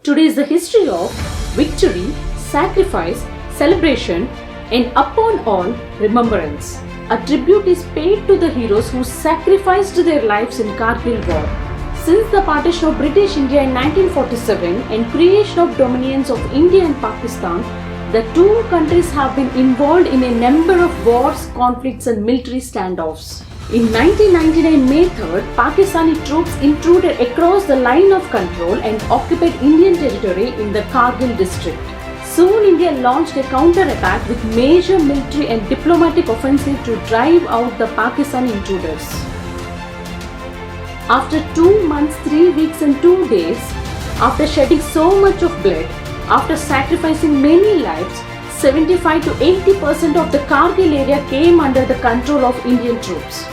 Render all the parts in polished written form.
Today is the history of victory, sacrifice, celebration, and upon all, remembrance. A tribute is paid to the heroes who sacrificed their lives in Kargil War. Since the partition of British India in 1947 and creation of dominions of India and Pakistan, the two countries have been involved in a number of wars, conflicts and military standoffs. In 1999 May 3rd, Pakistani troops intruded across the line of control and occupied Indian territory in the Kargil district. Soon India launched a counter-attack with major military and diplomatic offensive to drive out the Pakistani intruders. After 2 months, 3 weeks and 2 days, after shedding so much of blood, after sacrificing many lives, 75 to 80% of the Kargil area came under the control of Indian troops.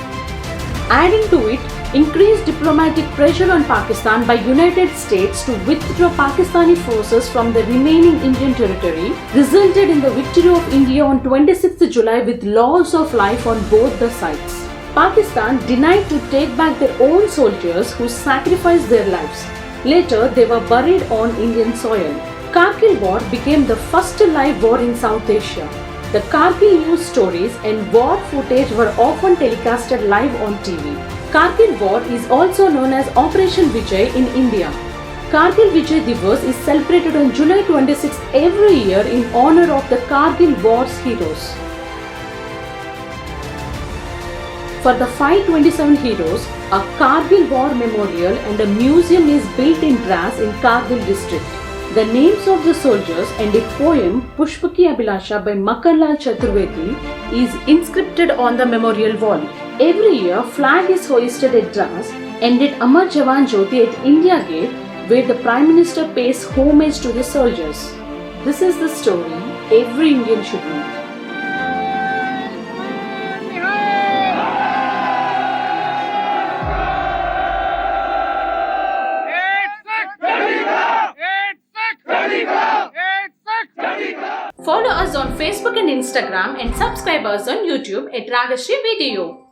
Adding to it, increased diplomatic pressure on Pakistan by United States to withdraw Pakistani forces from the remaining Indian territory resulted in the victory of India on 26th July with loss of life on both the sides. Pakistan denied to take back their own soldiers who sacrificed their lives. Later, they were buried on Indian soil. Kargil War became the first live war in South Asia. The Kargil news stories and war footage were often telecasted live on TV. Kargil War is also known as Operation Vijay in India. Kargil Vijay Divas is celebrated on July 26 every year in honor of the Kargil War's heroes. For the 527 heroes, a Kargil War memorial and a museum is built in Dras in Kargil district. The names of the soldiers and a poem Pushpaki Abhilasha by Makanlal Chaturvedi is inscribed on the memorial wall. Every year, flag is hoisted at Dras and at Amar Jawan Jyoti at India Gate, where the Prime Minister pays homage to the soldiers. This is the story every Indian should know. Follow us on Facebook and Instagram and subscribe us on YouTube at Ragashri Video.